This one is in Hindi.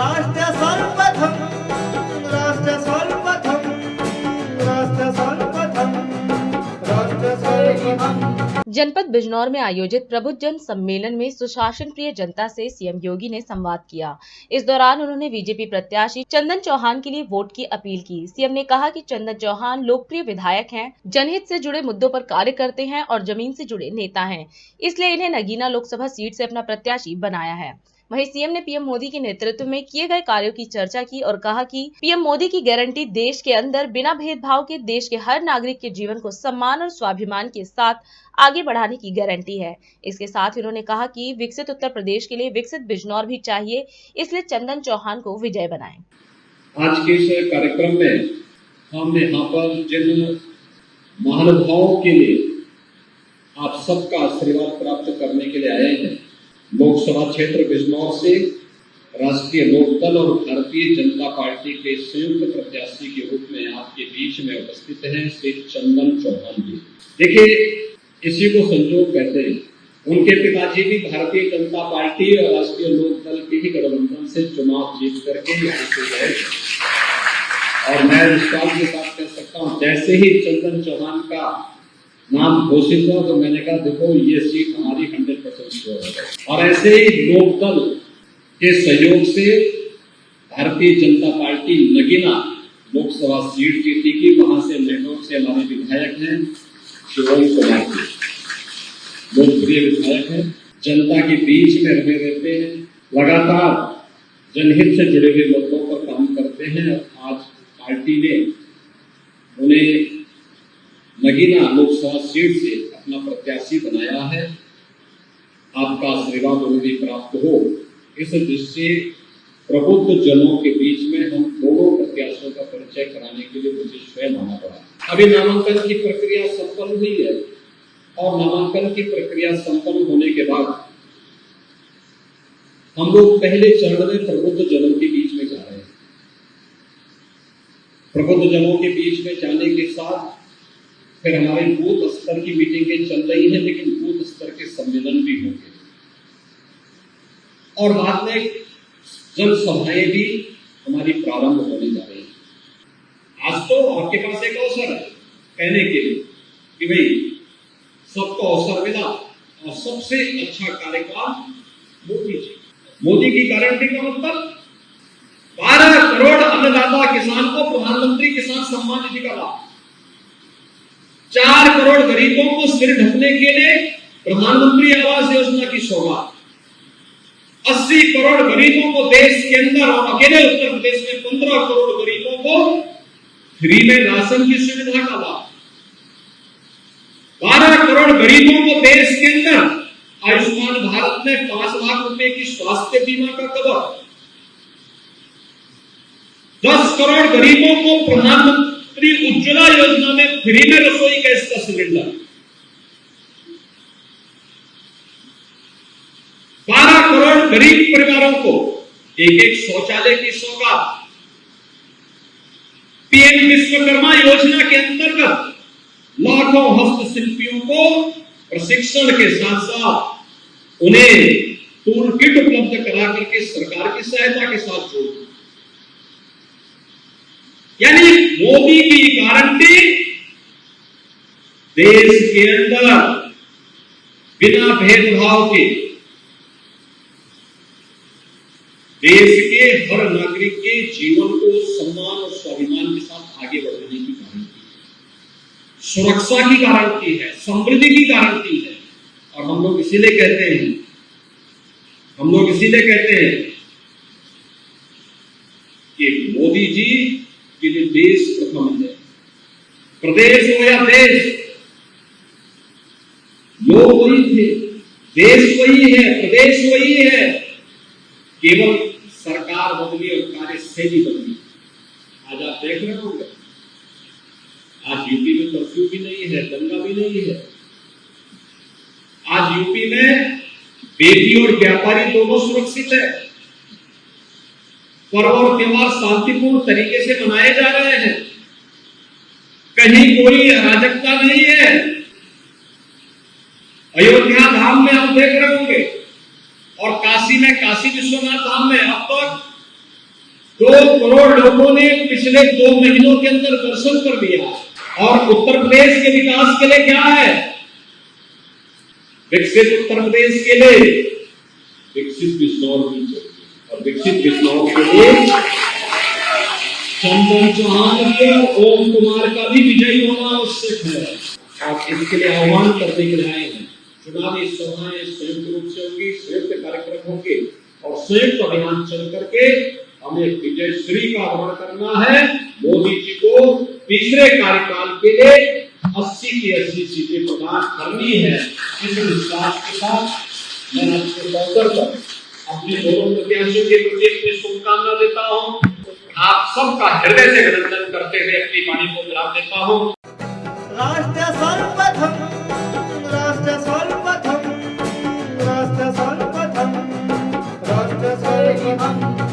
राष्ट्र सर्वप्रथम राष्ट्र सर्वप्रथम राष्ट्र सर्वप्रथम राष्ट्र सर्वप्रथम। जनपद बिजनौर में आयोजित प्रबुद्ध जन सम्मेलन में सुशासन प्रिय जनता से सीएम योगी ने संवाद किया। इस दौरान उन्होंने बीजेपी प्रत्याशी चंदन चौहान के लिए वोट की अपील की। सीएम ने कहा कि चंदन चौहान लोकप्रिय विधायक हैं, जनहित से जुड़े मुद्दों पर कार्य करते हैं और जमीन से जुड़े नेता हैं, इसलिए इन्हें नगीना लोकसभा सीट से अपना प्रत्याशी बनाया है। वहीं सीएम ने पीएम मोदी के नेतृत्व में किए गए कार्यों की चर्चा की और कहा कि पीएम मोदी की गारंटी देश के अंदर बिना भेदभाव के देश के हर नागरिक के जीवन को सम्मान और स्वाभिमान के साथ आगे बढ़ाने की गारंटी है। इसके साथ उन्होंने कहा कि विकसित उत्तर प्रदेश के लिए विकसित बिजनौर भी चाहिए, इसलिए चंदन चौहान को विजय बनाएं। आज के इस कार्यक्रम में हम यहाँ पर जिन महानुभावों के लिए आप सबका आशीर्वाद प्राप्त करने के लिए आए हैं, लोकसभा क्षेत्र बिजनौर से राष्ट्रीय लोकदल और भारतीय जनता पार्टी के संयुक्त प्रत्याशी के रूप में आपके बीच में उपस्थित हैं श्री चंदन चौहान जी। देखिए, इसी को संजोग कहते हैं। उनके पिताजी भी भारतीय जनता पार्टी और राष्ट्रीय लोकदल के ही गठबंधन से चुनाव जीत करके यहाँ से गए और मैं विश्वास के साथ कह सकता हूँ, जैसे ही चंदन चौहान का नाम घोषित हुआ तो मैंने कहा देखो ये सीट हमारी 100% श्योर है। और ऐसे ही लोकदल के सहयोग से भारतीय जनता पार्टी नगीना लोकसभा सीट जीती की। वहां से नेटवर्क से हमारे विधायक हैं शिवम कुमार जी, लोकप्रिय विधायक हैं, जनता के बीच में रहे रहते हैं, लगातार जनहित से जुड़े हुए मुद्दों पर काम करते हैं। आज पार्टी ने उन्हें नगीना लोकसभा सीट से अपना प्रत्याशी बनाया है। आपका आशीर्वाद उन्हें भी प्राप्त हो, इस दृष्टि प्रबुद्ध जनों के बीच में हम दोनों प्रत्याशियों का परिचय कराने के लिए मुझे स्वयं आना पड़ा। अभी नामांकन की प्रक्रिया संपन्न हुई है और नामांकन की प्रक्रिया संपन्न होने के बाद हम लोग पहले चरण में प्रबुद्ध जनों के बीच में जा रहे हैं। प्रबुद्ध जनों के बीच में जाने के साथ फिर हमारे बूथ स्तर की मीटिंगें चल रही हैं, लेकिन बूथ स्तर के सम्मेलन भी होंगे और बाद में जनसभाएं भी हमारी प्रारंभ होने जा रही हैं। आज तो आपके पास एक अवसर है कहने के लिए कि भाई सबको अवसर मिला और सबसे अच्छा कार्यकाल मोदी जी। मोदी की गारंटी का मतलब 12 करोड़ अन्नदाता किसान को प्रधानमंत्री किसान सम्मान निधि का लाभ, 4 करोड़ गरीबों को सिर ढकने के लिए प्रधानमंत्री आवास योजना की सौगात, 80 करोड़ गरीबों को देश के अंदर और अकेले उत्तर प्रदेश में 15 करोड़ गरीबों को फ्री में राशन की सुविधा का लाभ, 12 करोड़ गरीबों को देश के अंदर आयुष्मान भारत में 5 लाख रुपए की स्वास्थ्य बीमा का कवर, 10 करोड़ गरीबों को प्रधानमंत्री उज्ज्वला योजना में फ्री में रसोई गैस का सिलेंडर, 12 करोड़ गरीब परिवारों को एक शौचालय की सौगात, पीएम विश्वकर्मा योजना के अंतर्गत लाखों हस्तशिल्पियों को प्रशिक्षण के साथ साथ उन्हें टूल किट उपलब्ध करा करके सरकार की सहायता के साथ जोड़, यानी मोदी की गारंटी देश के अंदर बिना भेदभाव के देश के हर नागरिक के जीवन को सम्मान और स्वाभिमान के साथ आगे बढ़ाने की गारंटी है, सुरक्षा की गारंटी है, समृद्धि की गारंटी है। और हम लोग इसीलिए कहते हैं कि मोदी जी के लिए देश प्रथम है। प्रदेश हो या देश, लोग वही थे, देश वही है, प्रदेश वही है, केवल सरकार बदली और कार्यशैली बदली। आज आप देख रहे होंगे, आज यूपी में कर्फ्यू भी नहीं है, दंगा भी नहीं है। आज यूपी में बेटी और व्यापारी दोनों सुरक्षित है, पर्व और त्योहार शांतिपूर्ण तरीके से मनाए जा रहे हैं, कहीं कोई अराजकता नहीं है। अयोध्या धाम में आप देख रहे होंगे और काशी में, काशी विश्वनाथ धाम में अब तक 2 करोड़ लोगों ने पिछले 2 महीनों के अंदर दर्शन कर लिया। और उत्तर प्रदेश के विकास के लिए क्या है? विकसित उत्तर प्रदेश के लिए विकसित बिजनौर भी चाहिए। और विकसित बिजनौर के लिए चंदन चौहान के और ओम कुमार का भी विजयी होना आवश्यक है। आप इसके लिए आह्वान करने के लिए आए हैं। चुनावी सभाएं संयुक्त रूप से होंगी, संयुक्त कार्यक्रम होंगे और संयुक्त अभियान चल करके हमें विजयश्री का आह्वान करना है। मोदी जी को तीसरे कार्यकाल के लिए 80 की 80 सीटें प्रदान करनी है। इस विश्वास के साथ मैं आज के अवसर पर अपने दोनों प्रत्याशियों के प्रति अपनी शुभकामना देता हूँ। आप सबका हृदय से अभिनंदन करते हुए अपनी वाणी को विराम देता हूँ। राष्ट्र सर्वप्रथम, राष्ट्र सर्वप्रथम, राष्ट्र सर्वप्रथम, राष्ट्र सर्वप्रथम।